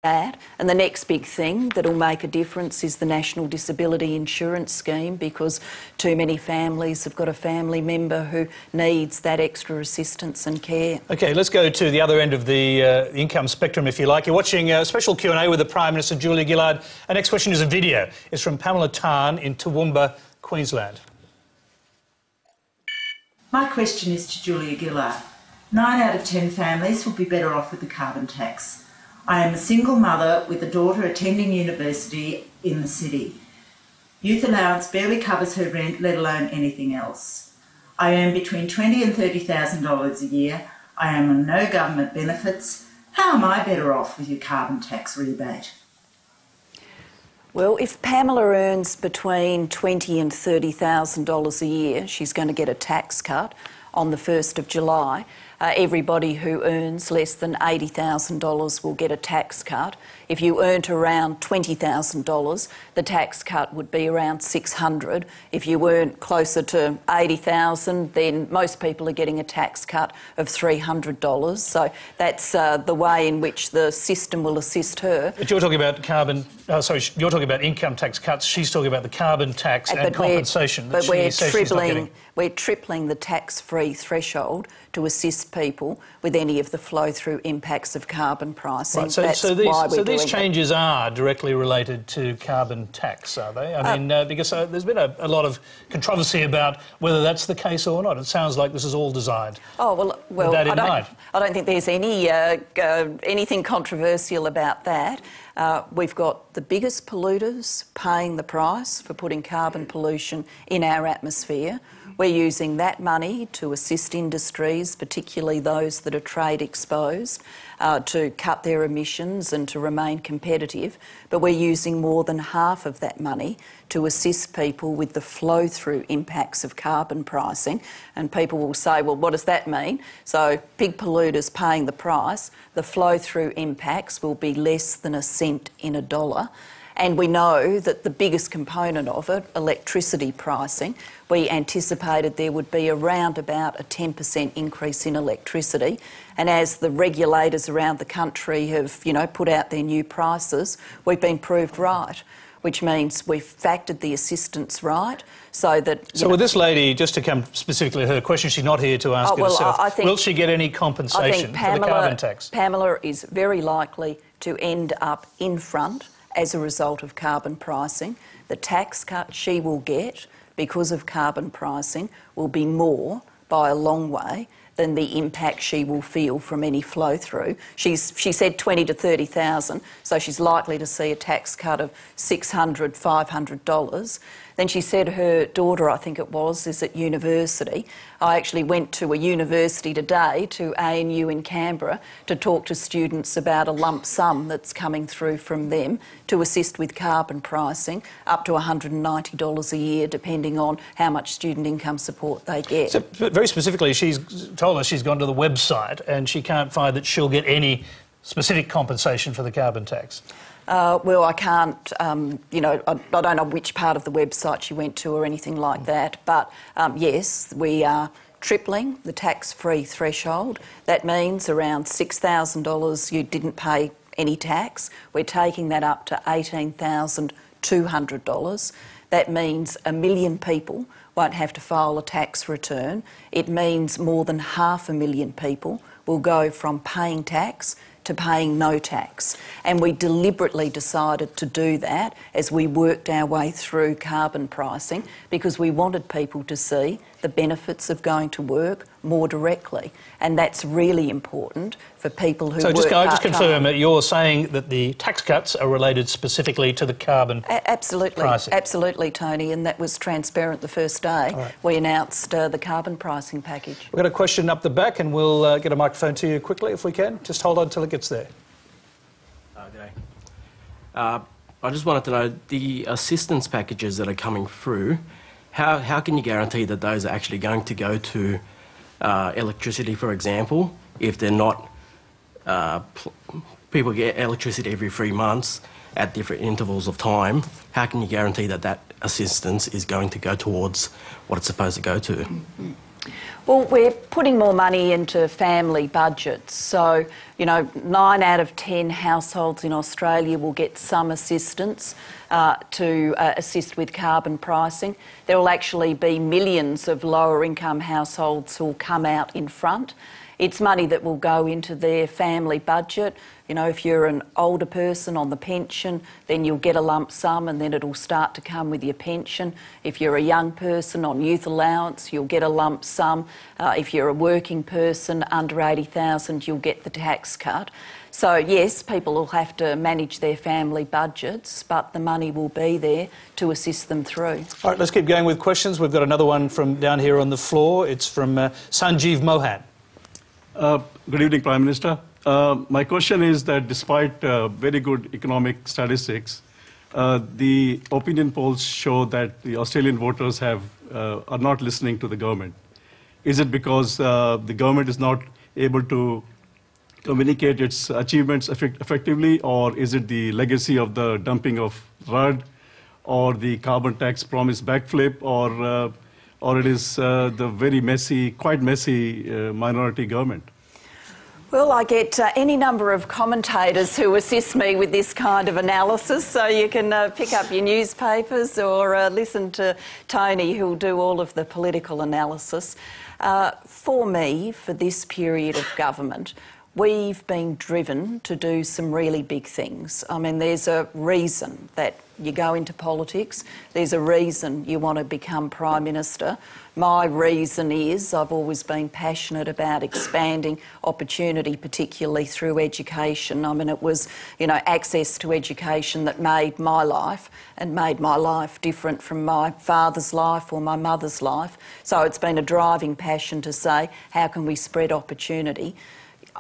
that. And the next big thing that'll make a difference is the National Disability Insurance Scheme, because too many families have got a family member who needs that extra assistance and care. OK, let's go to the other end of the income spectrum, if you like. You're watching a special Q&A with the Prime Minister, Julia Gillard. Our next question is a video. It's from Pamela Tan in Toowoomba, Queensland. My question is to Julia Gillard. 9 out of 10 families will be better off with the carbon tax. I am a single mother with a daughter attending university in the city. Youth allowance barely covers her rent, let alone anything else. I earn between $20,000 and $30,000 a year. I am on no government benefits. How am I better off with your carbon tax rebate? Well, if Pamela earns between $20,000 and $30,000 a year, she's going to get a tax cut on the 1st of July. Everybody who earns less than $80,000 will get a tax cut. If you earned around $20,000, the tax cut would be around $600. If you earned closer to $80,000, then most people are getting a tax cut of $300. So that's the way in which the system will assist her. But you're talking about you're talking about income tax cuts. She's talking about the carbon tax and compensation. But we're tripling the tax-free threshold to assist people with any of the flow-through impacts of carbon pricing. Right, so these changes are directly related to carbon tax, are they? I mean, because there's been a lot of controversy about whether that's the case or not. It sounds like this is all designed. Oh, well with that in mind. I don't think there's anything controversial about that. We've got the biggest polluters paying the price for putting carbon pollution in our atmosphere. We're using that money to assist industries, particularly those that are trade exposed, to cut their emissions and to remain competitive. But we're using more than half of that money to assist people with the flow-through impacts of carbon pricing. And people will say, well, what does that mean? So big polluters paying the price, the flow-through impacts will be less than a cent in a dollar. And we know that the biggest component of it, electricity pricing, we anticipated there would be around about a 10% increase in electricity. And as the regulators around the country have, put out their new prices, we've been proved right, which means we've factored the assistance right so that... So with this lady, just to come specifically to her question, she's not here to ask it herself. Will she get any compensation for the carbon tax? Pamela is very likely to end up in front as a result of carbon pricing. The tax cut she will get because of carbon pricing will be more by a long way than the impact she will feel from any flow through. She said $20,000 to $30,000, so she's likely to see a tax cut of $600, $500. Then she said her daughter, I think it was, is at university. I actually went to a university today, to ANU in Canberra, to talk to students about a lump sum that's coming through from them to assist with carbon pricing, up to $190 a year, depending on how much student income support they get. So, very specifically, she's told us she's gone to the website and she can't find that she'll get any specific compensation for the carbon tax. Well, I can't, I don't know which part of the website she went to or anything like that, but yes, we are tripling the tax-free threshold. That means around $6,000 you didn't pay any tax. We're taking that up to $18,200. That means 1 million people won't have to file a tax return. It means more than 500,000 people will go from paying tax to paying no tax. And we deliberately decided to do that as we worked our way through carbon pricing, because we wanted people to see the benefits of going to work more directly. And that's really important for people who work part-time. So just confirm that you're saying that the tax cuts are related specifically to the carbon pricing? Absolutely, Tony, and that was transparent the first day we announced the carbon pricing package. We've got a question up the back and we'll get a microphone to you quickly if we can. Just hold on until it gets there. Okay. I just wanted to know, the assistance packages that are coming through, how can you guarantee that those are actually going to go to electricity, for example, if they're not... people get electricity every 3 months at different intervals of time. How can you guarantee that that assistance is going to go towards what it's supposed to go to? Well, we're putting more money into family budgets. So, 9 out of 10 households in Australia will get some assistance to assist with carbon pricing. There will actually be millions of lower income households who will come out in front. It's money that will go into their family budget. If you're an older person on the pension, then you'll get a lump sum and then it'll start to come with your pension. If you're a young person on youth allowance, you'll get a lump sum. If you're a working person under 80,000, you'll get the tax cut. So yes, people will have to manage their family budgets, but the money will be there to assist them through. All right, let's keep going with questions. We've got another one from down here on the floor. It's from Sanjeev Mohan. Good evening, Prime Minister. My question is that despite very good economic statistics, the opinion polls show that the Australian voters are not listening to the government. Is it because the government is not able to communicate its achievements effectively, or is it the legacy of the dumping of Rudd, or the carbon tax promise backflip, or it is the very messy, quite messy minority government? Well, I get any number of commentators who assist me with this kind of analysis, so you can pick up your newspapers or listen to Tony, who'll do all of the political analysis. For me, for this period of government, we've been driven to do some really big things. I mean, there's a reason that you go into politics. There's a reason you want to become Prime Minister. My reason is I've always been passionate about expanding opportunity, particularly through education. I mean, it was, access to education that made my life and made my life different from my father's life or my mother's life. So it's been a driving passion to say, how can we spread opportunity?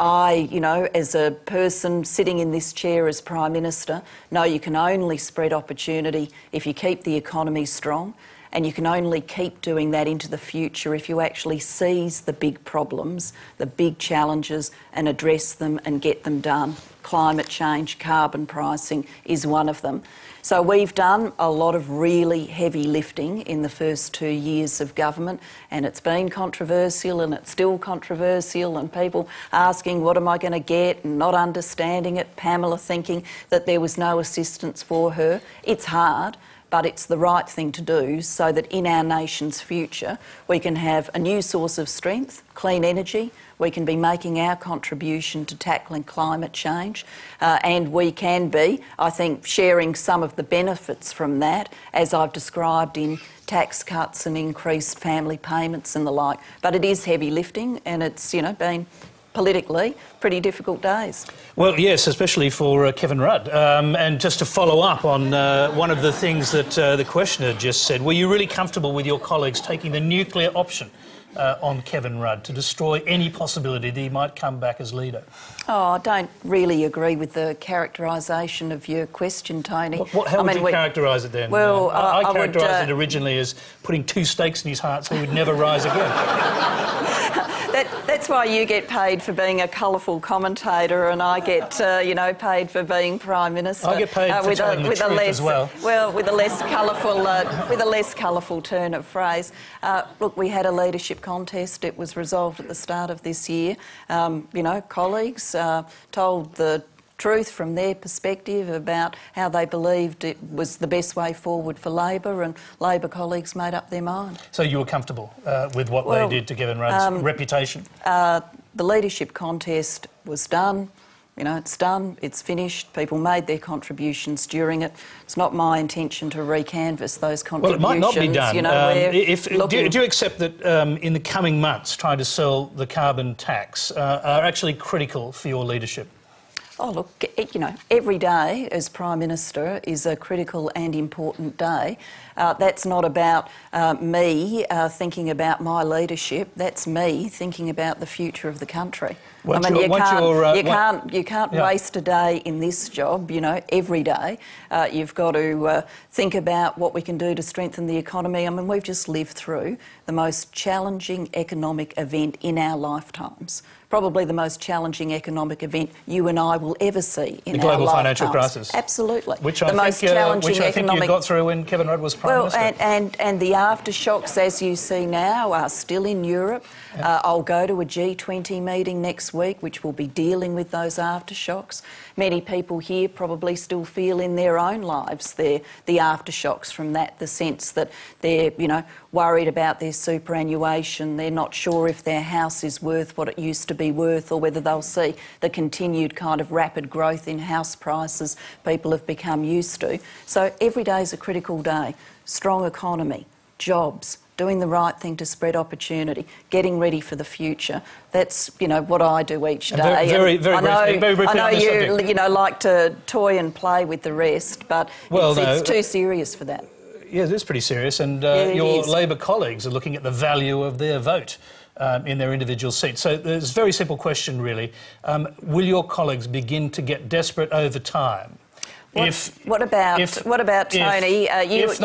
I, as a person sitting in this chair as Prime Minister, know you can only spread opportunity if you keep the economy strong, and you can only keep doing that into the future if you actually seize the big problems, the big challenges, and address them and get them done. Climate change, carbon pricing is one of them. So we've done a lot of really heavy lifting in the first 2 years of government, and it's been controversial and it's still controversial, and people asking what am I going to get and not understanding it, Pamela thinking that there was no assistance for her. It's hard, but it's the right thing to do so that in our nation's future we can have a new source of strength, clean energy, we can be making our contribution to tackling climate change, and we can be, I think, sharing some of the benefits from that, as I've described in tax cuts and increased family payments and the like. But it is heavy lifting, and it's, been politically pretty difficult days. Well, yes, especially for Kevin Rudd. And just to follow up on one of the things that the questioner just said, were you really comfortable with your colleagues taking the nuclear option on Kevin Rudd to destroy any possibility that he might come back as leader? Oh, I don't really agree with the characterisation of your question, Tony. How would you characterise it then? Well, I characterised it originally as putting 2 stakes in his heart so he would never rise again. That's why you get paid for being a colourful commentator, and I get, paid for being Prime Minister. I get paid for telling the truth as well. Well, with a less colourful turn of phrase. Look, we had a leadership contest. It was resolved at the start of this year. Colleagues told the truth from their perspective about how they believed it was the best way forward for Labor, and Labor colleagues made up their mind. So you were comfortable with what they did to Kevin Rudd's reputation? The leadership contest was done. It's done, it's finished. People made their contributions during it. It's not my intention to recanvass those contributions. Well, it might not be done. Do you accept that in the coming months trying to sell the carbon tax are actually critical for your leadership? Oh, look, every day as Prime Minister is a critical and important day. That's not about me thinking about my leadership. That's me thinking about the future of the country. I mean, you can't waste a day in this job, you know, every day. You've got to think about what we can do to strengthen the economy. I mean, we've just lived through the most challenging economic event in our lifetimes. Probably the most challenging economic event you and I will ever see in our lifetimes. The global financial crisis. Absolutely. Which I think you got through when Kevin Rudd was Prime Minister. And the aftershocks, as you see now, are still in Europe. I'll go to a G20 meeting next week, which will be dealing with those aftershocks. Many people here probably still feel in their own lives the aftershocks from that, the sense that they're, you know, worried about their superannuation, they're not sure if their house is worth what it used to be worth, or whether they'll see the continued kind of rapid growth in house prices people have become used to. So every day is a critical day. Strong economy, jobs, doing the right thing to spread opportunity, getting ready for the future. That's, you know, what I do each day. Very briefly I know you know, like to toy and play with the rest, but it's too serious for that. Yeah, it is pretty serious, and your Labor colleagues are looking at the value of their vote in their individual seats. So there's a very simple question, really. Will your colleagues begin to get desperate over time? What about Tony? If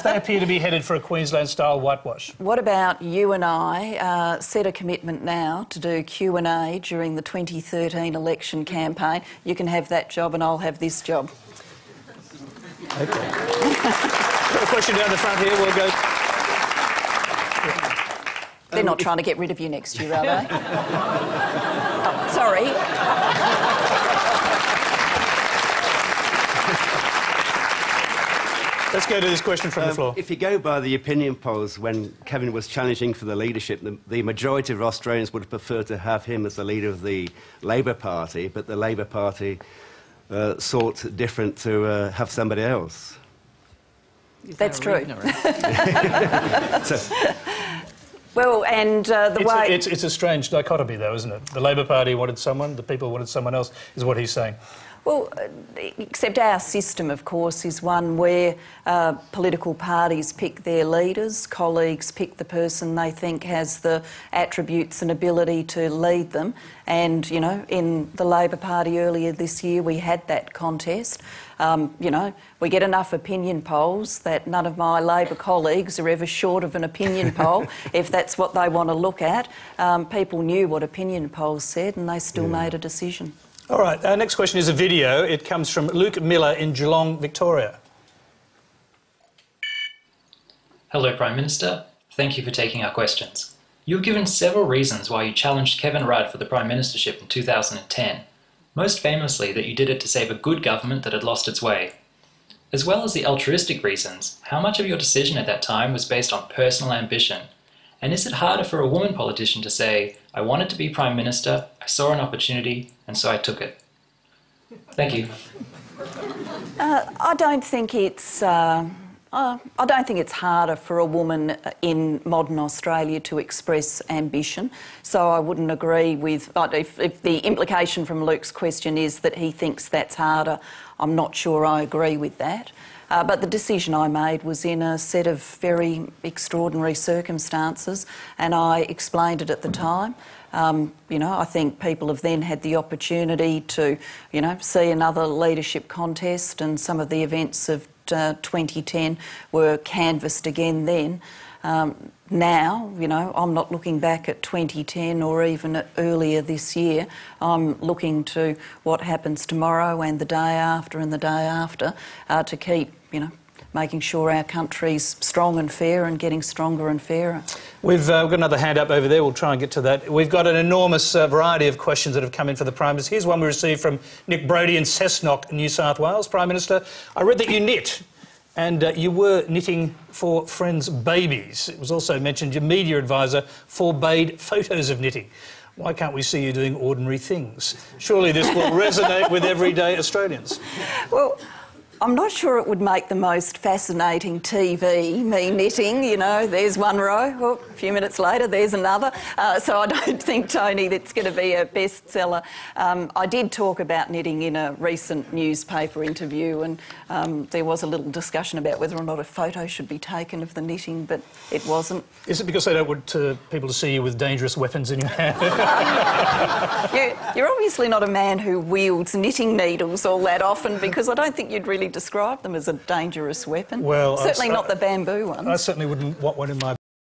they appear to be headed for a Queensland-style whitewash. What about you and I set a commitment now to do Q&A during the 2013 election campaign? You can have that job and I'll have this job. Okay. Got a question down the front here. We'll go. They're not trying to get rid of you next year, are they? Oh, sorry. Let's go to this question from the floor. If you go by the opinion polls, when Kevin was challenging for the leadership, the majority of Australians would have preferred to have him as the leader of the Labor Party, but the Labor Party sought different to have somebody else. That's true. Well, and way... It's a strange dichotomy, though, isn't it? The Labor Party wanted someone, the people wanted someone else, is what he's saying. Well, except our system, of course, is one where political parties pick their leaders, colleagues pick the person they think has the attributes and ability to lead them. And, you know, in the Labor Party earlier this year, we had that contest. You know, we get enough opinion polls that none of my Labor colleagues are ever short of an opinion poll, if that's what they want to look at. People knew what opinion polls said and they still made a decision. All right, our next question is a video. It comes from Luke Miller in Geelong, Victoria. Hello, Prime Minister. Thank you for taking our questions. You've given several reasons why you challenged Kevin Rudd for the Prime Ministership in 2010. Most famously that you did it to save a good government that had lost its way. As well as the altruistic reasons, how much of your decision at that time was based on personal ambition? And is it harder for a woman politician to say, I wanted to be Prime Minister, I saw an opportunity, and so I took it? Thank you. I don't think it's harder for a woman in modern Australia to express ambition, so I wouldn't agree with... But if the implication from Luke's question is that he thinks that's harder, I'm not sure I agree with that. But the decision I made was in a set of very extraordinary circumstances, and I explained it at the time. You know, I think people have then had the opportunity to, you know, see another leadership contest, and some of the events of 2010 were canvassed again then. Now, you know, I'm not looking back at 2010 or even at earlier this year. I'm looking to what happens tomorrow and the day after and the day after to keep, you know, making sure our country's strong and fair and getting stronger and fairer. We've got another hand up over there. We'll try and get to that. We've got an enormous variety of questions that have come in for the Prime Minister. Here's one we received from Nick Brodie in Cessnock, New South Wales. Prime Minister, I read that you knit, and you were knitting for friends' babies. It was also mentioned your media advisor forbade photos of knitting. Why can't we see you doing ordinary things? Surely this will resonate with everyday Australians. Well, I'm not sure it would make the most fascinating TV, me knitting, you know, there's one row, oh, a few minutes later there's another. So I don't think, Tony, that's going to be a bestseller. I did talk about knitting in a recent newspaper interview, and there was a little discussion about whether or not a photo should be taken of the knitting, but it wasn't. Is it because they don't want people to see you with dangerous weapons in your hand? You're obviously not a man who wields knitting needles all that often, because I don't think you'd really describe them as a dangerous weapon. Well, certainly not the bamboo ones. I certainly wouldn't want one in my